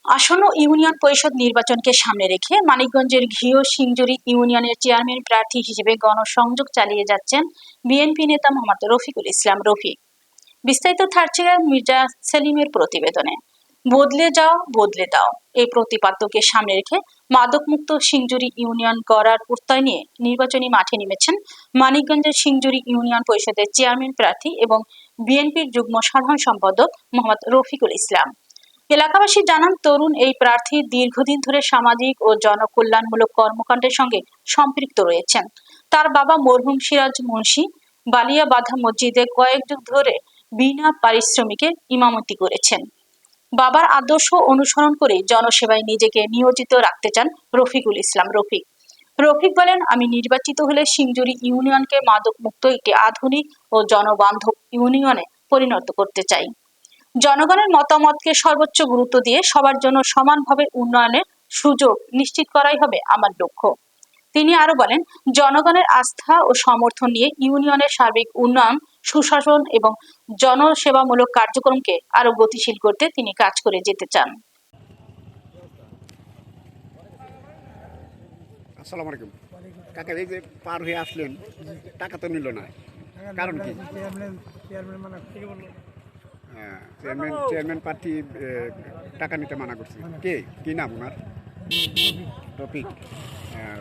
আসন্ন ইউনিয়ন পরিষদ নির্বাচনকে সামনে রেখে মানিকগঞ্জের ঘিও সিংজুরি ইউনিয়নের চেয়ারম্যান প্রার্থী হিসেবে গণসংযোগ চালিয়ে যাচ্ছেন বিএনপি নেতা মোহাম্মদ রফিকুল ইসলাম রফিক। বিস্তারিত থাকছে মির্জা সেলিমের প্রতিবেদনে। বদলে যাও বদলে দাও এই প্রতিপাদ্যকে সামনে রেখে মাদকমুক্ত সিংজুরি ইউনিয়ন গড়ার প্রত্যয় নিয়ে নির্বাচনী মাঠে নেমেছেন মানিকগঞ্জের সিংজুরি ইউনিয়ন পরিষদের চেয়ারম্যান প্রার্থী এবং বিএনপির যুগ্ম সাধারণ সম্পাদক মোহাম্মদ রফিকুল ইসলাম। এলাকাবাসী জানান, তরুণ এই প্রার্থী দীর্ঘদিন ধরে সামাজিক ও জনকল্যাণমূলক কর্মকাণ্ডের সঙ্গে সম্পৃক্ত রয়েছেন। তার বাবা মরহুম সিরাজ মুন্সি বালিয়া বাধা মসজিদে কয়েক যুগ ধরে বিনা পারিশ্রমিকে ইমামতি করেছেন। বাবার আদর্শ অনুসরণ করে জনসেবায় নিজেকে নিয়োজিত রাখতে চান রফিকুল ইসলাম রফিক। রফিক বলেন, আমি নির্বাচিত হলে সিংজুরি ইউনিয়নকে মাদক মুক্ত একটি আধুনিক ও জনবান্ধব ইউনিয়নে পরিণত করতে চাই। জনগণের মতামতকে সর্বোচ্চ গুরুত্ব দিয়ে সবার জন্য সমানভাবে উন্নয়নের সুযোগ নিশ্চিত করাই হবে আমার লক্ষ্য। তিনি আরো বলেন, জনগণের আস্থা ও সমর্থন নিয়ে ইউনিয়নের সার্বিক উন্নয়ন, সুশাসন এবং জনসেবামূলক কার্যক্রমকে আরো গতিশীল করতে তিনি কাজ করে যেতে চান। আসসালামু আলাইকুম কাকা, এই যে পার হয়ে আসলেন, টাকা তো নিল না, কারণ কি? চেয়ারম্যান প্রার্থী টাকা নিতে মানা করছে। কি নাম ওনার? রফিক।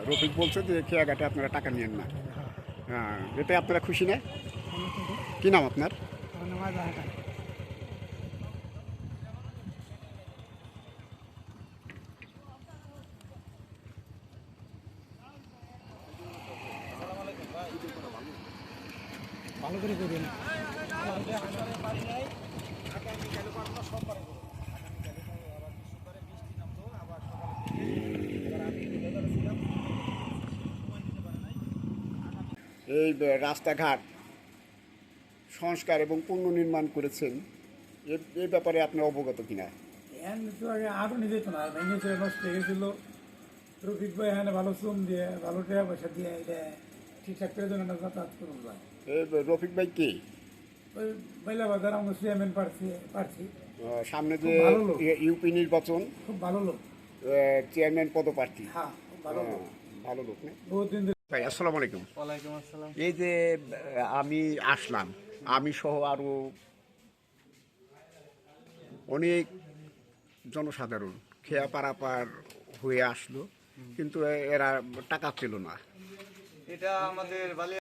রফিক বলছে যে খেয়াঘাটে আপনারা টাকা নিয়েন না। এতে আপনারা খুশি না? কি নাম আপনার? ভালো করে করবেন। এই রাস্তাঘাট সংস্কার এবং পুনর্নির্মাণ করেছেন, এই ব্যাপারে আপনি অবগত কিনা? আগে আরও নিজে তো না ভেঙেছে, নষ্ট হয়ে গেছিল। রফিক ভাই এখানে ভালো শ্রম দিয়ে, ভালো টাকা পয়সা দিয়ে এটা ঠিকঠাক করে জন্য যাতায়াত করুন ভাই। রফিক ভাই কি? ওই বাইলা বাজার আমরা চেয়ারম্যান পারছি। সামনে যে ইউপি নির্বাচন, খুব ভালো লোক, চেয়ারম্যান পদপ্রার্থী। হ্যাঁ খুব ভালো লোক, ভালো লোক না? বহুত দিন ধরে। ভাই আসসালামু আলাইকুম। ওয়ালাইকুম আসসালাম। এই যে আমি আসলাম, আমি সহ আরো অনেক জনসাধারণ খেয়া পারাপার হয়ে আসলো, কিন্তু এরা টাকা পেল না। এটা আমাদের